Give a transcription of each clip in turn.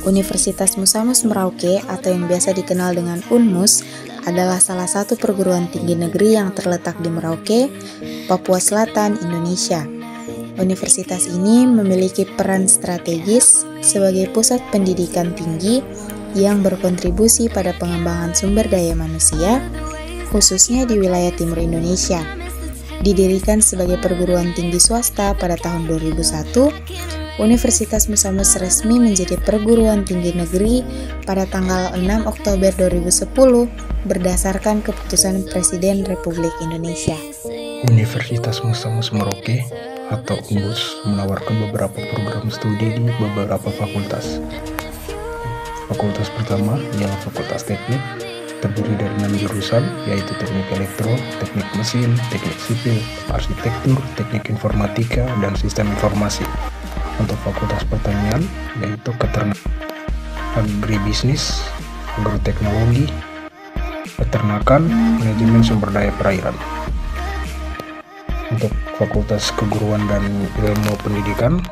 Universitas Musamus Merauke atau yang biasa dikenal dengan UNMUS adalah salah satu perguruan tinggi negeri yang terletak di Merauke, Papua Selatan, Indonesia. Universitas ini memiliki peran strategis sebagai pusat pendidikan tinggi yang berkontribusi pada pengembangan sumber daya manusia, khususnya di wilayah timur Indonesia. Didirikan sebagai perguruan tinggi swasta pada tahun 2001, Universitas Musamus resmi menjadi perguruan tinggi negeri pada tanggal 6 Oktober 2010 berdasarkan keputusan Presiden Republik Indonesia. Universitas Musamus Merauke atau UNMUS menawarkan beberapa program studi di beberapa fakultas. Fakultas pertama ialah Fakultas Teknik, terdiri dari 6 jurusan, yaitu Teknik Elektro, Teknik Mesin, Teknik Sipil, Arsitektur, Teknik Informatika, dan Sistem Informasi. Untuk Fakultas Pertanian, yaitu Keternakan, Agribisnis, Agroteknologi, Peternakan, Manajemen Sumber Daya Perairan. Untuk Fakultas Keguruan dan Ilmu Pendidikan,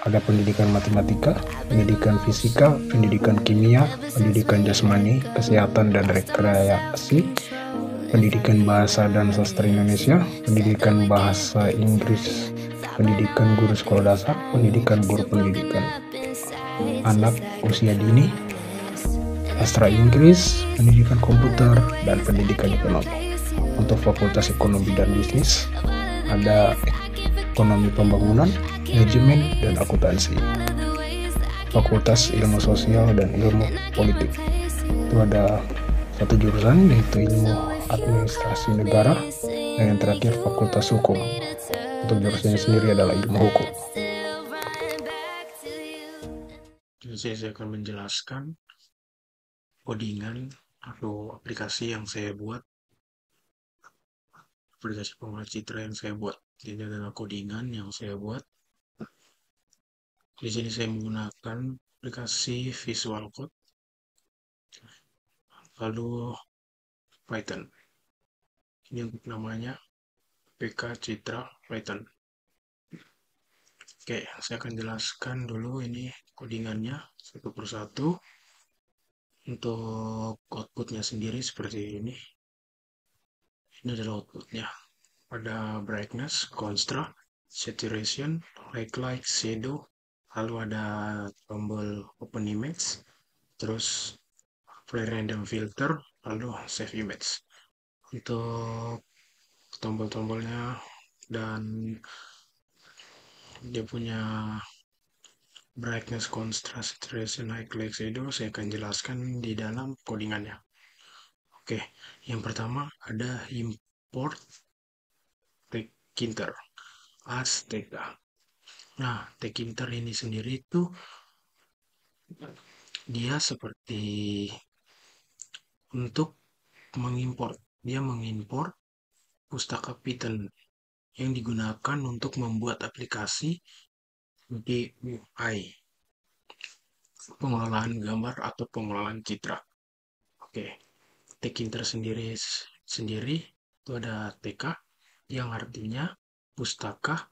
ada Pendidikan Matematika, Pendidikan Fisika, Pendidikan Kimia, Pendidikan Jasmani, Kesehatan dan Rekreasi, Pendidikan Bahasa dan Sastra Indonesia, Pendidikan Bahasa Inggris, Pendidikan Guru Sekolah Dasar, Pendidikan Guru Pendidikan Anak Usia Dini, Sastra Inggris, Pendidikan Komputer, dan Pendidikan Ekonomi. Untuk Fakultas Ekonomi dan Bisnis, ada Ekonomi Pembangunan, Manajemen, dan Akuntansi. Fakultas Ilmu Sosial dan Ilmu Politik, itu ada satu jurusan, yaitu Ilmu Administrasi Negara, dan yang terakhir Fakultas Hukum. Untuk jurusannya sendiri adalah Ilmu Hukum. Jadi saya akan menjelaskan codingan atau aplikasi yang saya buat, aplikasi pengolah citra yang saya buat. Ini adalah codingan yang saya buat. Di sini saya menggunakan aplikasi Visual Code, lalu Python. Ini untuk namanya PK Citra Python. Oke, saya akan jelaskan dulu ini codingannya satu persatu. Untuk outputnya sendiri seperti ini. Ini adalah outputnya. Ada brightness, contrast, saturation, highlight, shadow, lalu ada tombol open image, terus play random filter, lalu save image. Untuk tombol-tombolnya dan dia punya brightness, contrast, saturation, highlight, shadow saya akan jelaskan di dalam codingannya. Oke, yang pertama ada import Tkinter Azteca. Nah, Tkinter ini sendiri itu dia seperti untuk mengimport. Dia mengimport pustaka Python yang digunakan untuk membuat aplikasi GUI, pengelolaan gambar atau pengelolaan citra. Oke, Tkinter sendiri itu ada TK yang artinya pustaka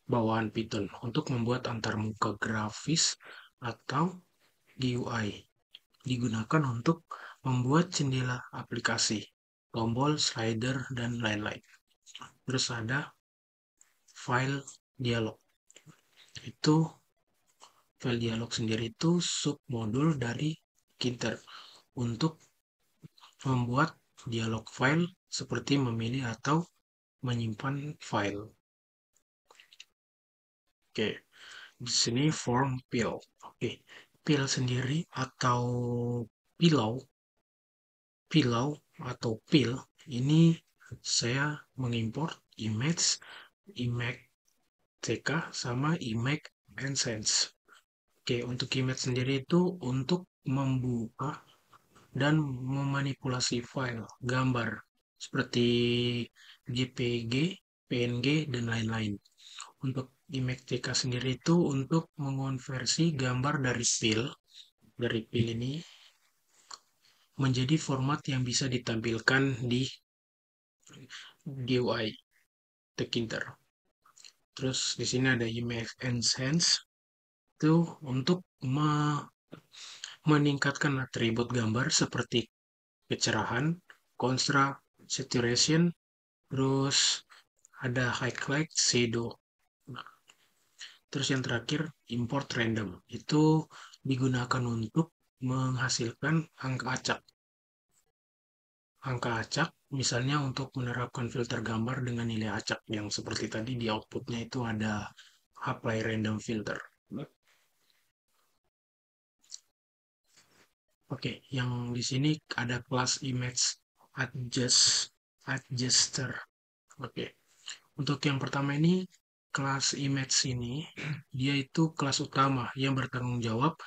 bawaan Python untuk membuat antarmuka grafis atau GUI. Digunakan untuk membuat jendela aplikasi, tombol, slider, dan lain-lain. Terus ada file dialog. Itu file dialog sendiri itu submodul dari Tkinter untuk membuat dialog file seperti memilih atau menyimpan file. Oke, di sini form fill. Oke, fill sendiri atau pilau atau fill ini saya mengimport image CK sama image Essence. Oke, untuk image sendiri itu untuk membuka dan memanipulasi file gambar seperti JPG, PNG, dan lain-lain. Untuk image CK sendiri itu untuk mengonversi gambar dari file ini menjadi format yang bisa ditampilkan di GUI Tkinter. Terus di sini ada image Essence itu untuk meningkatkan atribut gambar seperti kecerahan, contrast, saturation, terus ada highlight, shadow. Nah, terus yang terakhir, import random. Itu digunakan untuk menghasilkan angka acak. Angka acak misalnya untuk menerapkan filter gambar dengan nilai acak yang seperti tadi di outputnya itu ada apply random filter. Oke, yang di sini ada kelas image adjuster. Oke, untuk yang pertama ini kelas image ini dia itu kelas utama yang bertanggung jawab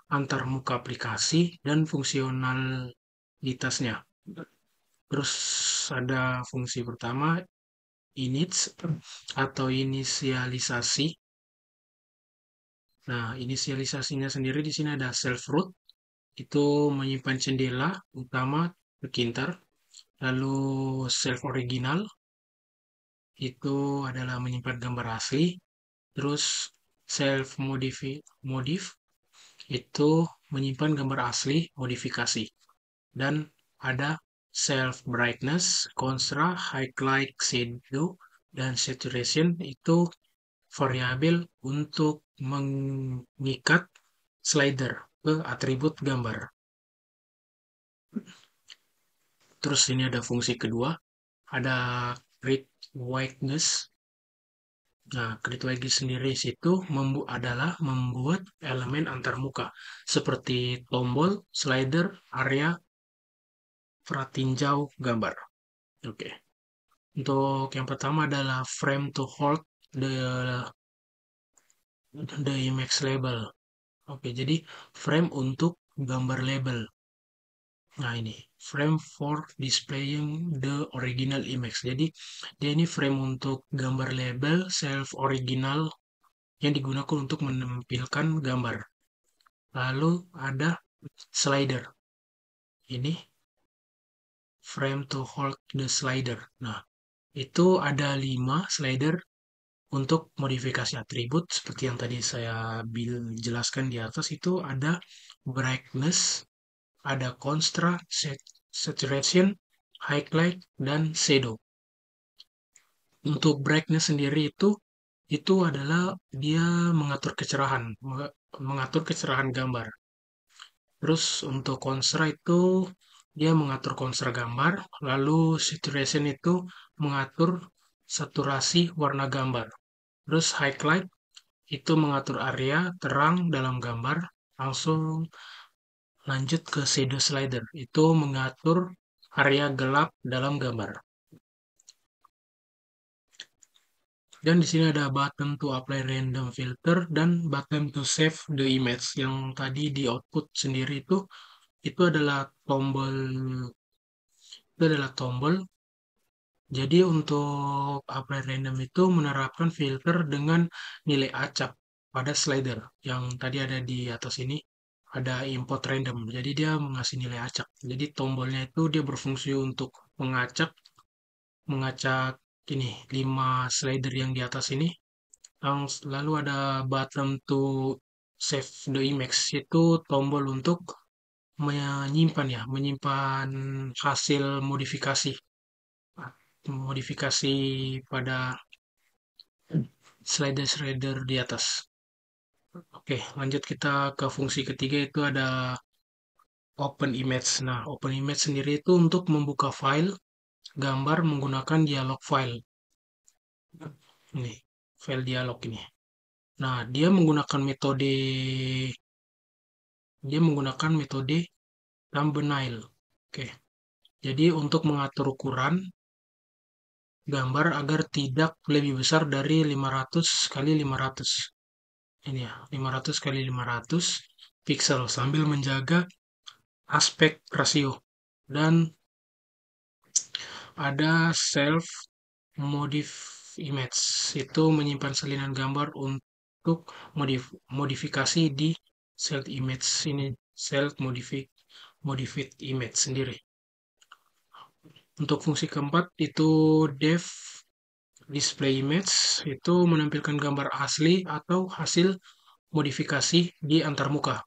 antar muka aplikasi dan fungsionalitasnya. Terus ada fungsi pertama init atau inisialisasi. Nah, inisialisasinya sendiri di sini ada self root, itu menyimpan jendela utama berkintar. Lalu self original itu adalah menyimpan gambar asli. Terus self modif itu menyimpan gambar asli modifikasi. Dan ada self brightness, contrast, highlight, shadow, dan saturation itu variabel untuk mengikat slider ke atribut gambar. Terus ini ada fungsi kedua, ada create whiteness. Nah, create whiteness sendiri situ adalah membuat elemen antarmuka seperti tombol, slider, area, pratinjau gambar. Oke. Untuk yang pertama adalah frame to hold the image label. Oke, jadi frame untuk gambar label. Nah, ini frame for displaying the original image. Jadi dia ini frame untuk gambar label self original yang digunakan untuk menampilkan gambar. Lalu ada slider. Ini frame to hold the slider. Nah, itu ada 5 slider untuk modifikasi atribut seperti yang tadi saya jelaskan di atas. Itu ada brightness, ada contrast, saturation, highlight, dan shadow. Untuk brightness sendiri itu adalah dia mengatur kecerahan gambar. Terus untuk contrast itu dia mengatur contrast gambar, lalu saturation itu mengatur saturasi warna gambar. Terus highlight itu mengatur area terang dalam gambar. Langsung lanjut ke shadow slider, itu mengatur area gelap dalam gambar. Dan di sini ada button to apply random filter dan button to save the image. Yang tadi di output sendiri itu adalah tombol. Jadi untuk apply random itu menerapkan filter dengan nilai acak pada slider. Yang tadi ada di atas ini ada import random. Jadi dia mengasih nilai acak. Jadi tombolnya itu dia berfungsi untuk mengacak ini 5 slider yang di atas ini. Lalu ada button to save the image, itu tombol untuk menyimpan hasil modifikasi pada slider-slider di atas. Oke, lanjut kita ke fungsi ketiga, itu ada open image. Nah, open image sendiri itu untuk membuka file gambar menggunakan dialog file. Ini, file dialog ini. Nah, dia menggunakan metode thumbnail. Oke. Jadi untuk mengatur ukuran gambar agar tidak lebih besar dari 500 kali 500. Ini ya, 500 kali 500 pixel sambil menjaga aspek rasio. Dan ada self modif image, itu menyimpan salinan gambar untuk modifikasi di self image ini, self modified image sendiri. Untuk fungsi keempat itu dev display image, itu menampilkan gambar asli atau hasil modifikasi di antarmuka.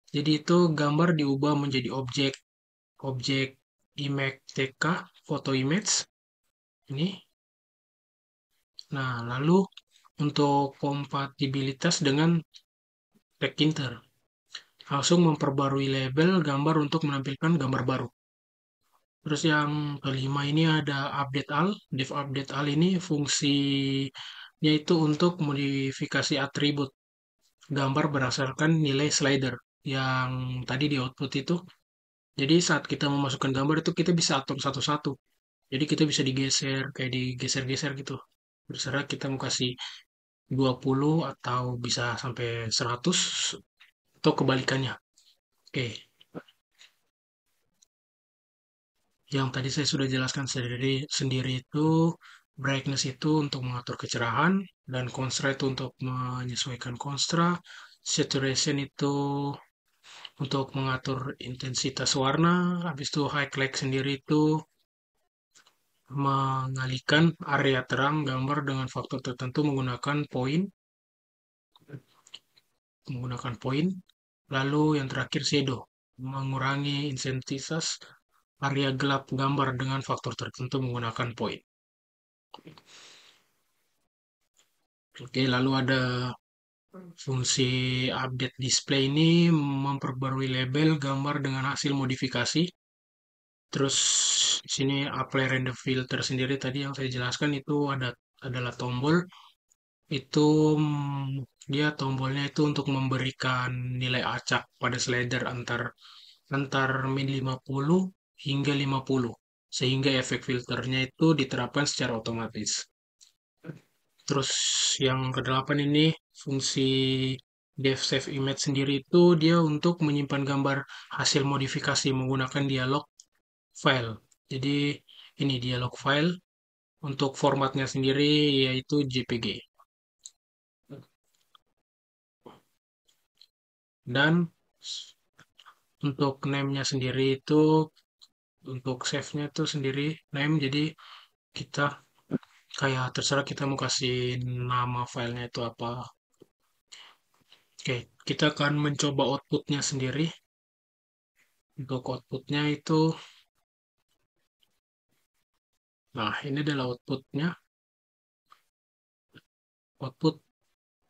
Jadi itu gambar diubah menjadi objek objek image TK, foto image ini. Nah, lalu untuk kompatibilitas dengan Tagginter, langsung memperbarui label gambar untuk menampilkan gambar baru. Terus yang kelima ini ada update all. Div update all ini fungsinya itu untuk modifikasi atribut gambar berdasarkan nilai slider yang tadi di output itu. Jadi saat kita memasukkan gambar itu kita bisa atur satu-satu. Jadi kita bisa digeser, kayak digeser-geser gitu. Terserah kita mau kasih 20 atau bisa sampai 100 atau kebalikannya. Oke, yang tadi saya sudah jelaskan sendiri itu brightness itu untuk mengatur kecerahan dan contrast itu untuk menyesuaikan contrast, saturation itu untuk mengatur intensitas warna, habis itu highlight sendiri itu mengalihkan area terang gambar dengan faktor tertentu menggunakan poin. Lalu yang terakhir shadow, mengurangi intensitas area gelap gambar dengan faktor tertentu menggunakan poin. Oke, lalu ada fungsi update display ini memperbarui label gambar dengan hasil modifikasi. Terus di sini apply random filter sendiri tadi yang saya jelaskan itu adalah tombol. Itu dia tombolnya itu untuk memberikan nilai acak pada slider antar min 50 hingga 50 sehingga efek filternya itu diterapkan secara otomatis. Terus yang kedelapan ini fungsi Dev Save Image sendiri itu dia untuk menyimpan gambar hasil modifikasi menggunakan dialog file. Jadi ini dialog file untuk formatnya sendiri yaitu JPG. Dan untuk name-nya sendiri itu untuk save-nya itu sendiri name jadi kita kayak terserah kita mau kasih nama filenya itu apa. Oke, kita akan mencoba outputnya sendiri. Untuk outputnya itu, nah ini adalah outputnya. Output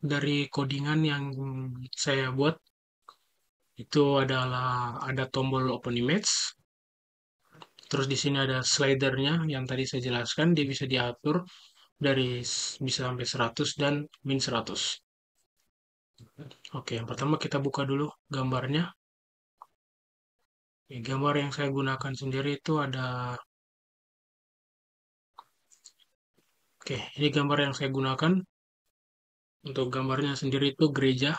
dari codingan yang saya buat itu adalah ada tombol open image. Terus di sini ada slidernya yang tadi saya jelaskan, dia bisa diatur dari bisa sampai 100 dan min 100. Oke, yang pertama kita buka dulu gambarnya. Gambar yang saya gunakan sendiri itu ada, oke, ini gambar yang saya gunakan. Untuk gambarnya sendiri itu gereja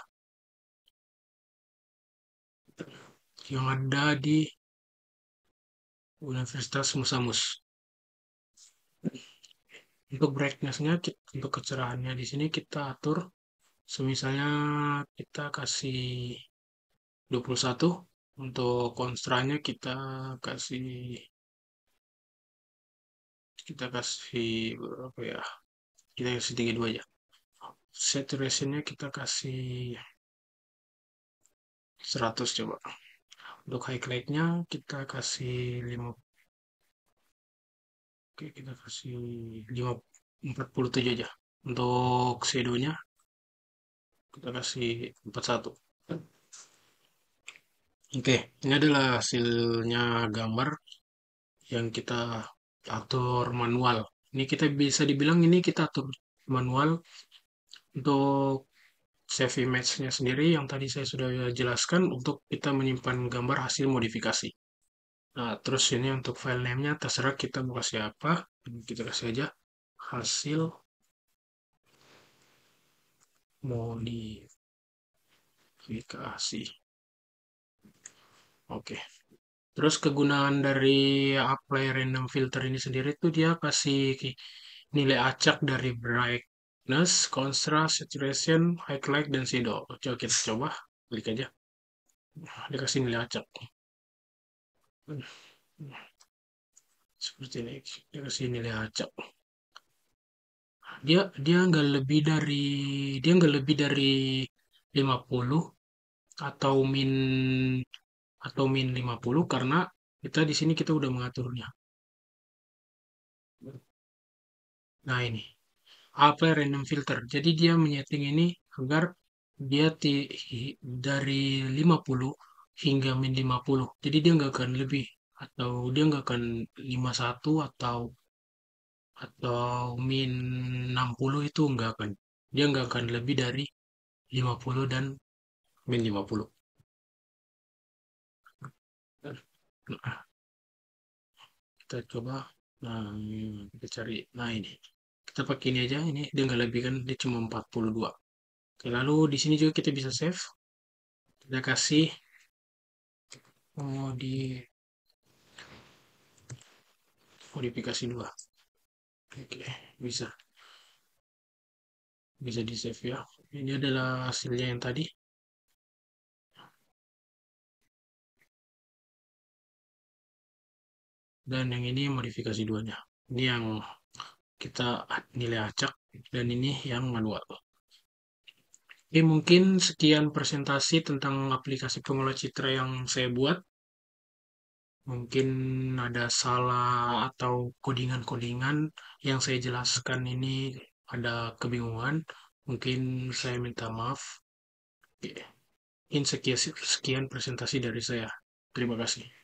yang ada di Universitas Musamus. Untuk brightness-nya, untuk kecerahannya di sini kita atur. Semisalnya kita kasih 21. Untuk konstranya kasih kita kasih berapa ya? Kita kasih 32 aja. Saturation-nya kita kasih 100 coba. Untuk highlight-nya kita kasih 5. Oke, kita kasih 47 aja. Untuk shadow-nya kita kasih 41. Oke, ini adalah hasilnya gambar yang kita atur manual. Ini kita bisa dibilang ini kita atur manual untuk save image-nya sendiri yang tadi saya sudah jelaskan untuk kita menyimpan gambar hasil modifikasi. Nah, terus ini untuk file name-nya terserah kita mau kasih apa. Kita kasih aja hasil modifikasi. Oke. Terus kegunaan dari apply random filter ini sendiri tuh dia kasih nilai acak dari brightness, contrast, saturation, highlight, dan shadow. Coba kita coba, klik aja. Dia kasih nilai acak. Seperti ini, dia kasih nilai acak. Dia nggak lebih dari 50 atau min 50 karena kita di sini kita udah mengaturnya. Nah, ini apply random filter. Jadi dia menyeting ini agar dia dari 50 hingga min 50. Jadi dia nggak akan lebih atau dia nggak akan 51 atau min 60 itu nggak akan. Dia nggak akan lebih dari 50 dan min 50. Nah, kita coba. Nah, kita cari. Nah, ini. Kita pakai ini aja. Ini dia nggak lebih kan. Dia cuma 42. Oke, lalu di sini juga kita bisa save. Kita kasih modifikasi 2. Oke, bisa. Bisa di save ya. Ini adalah hasilnya yang tadi. Dan yang ini modifikasi 2-nya. Ini yang kita nilai acak. Dan ini yang manual. Oke, mungkin sekian presentasi tentang aplikasi pengolah citra yang saya buat. Mungkin ada salah atau codingan-codingan yang saya jelaskan ini ada kebingungan. Mungkin saya minta maaf. Oke. Sekian presentasi dari saya. Terima kasih.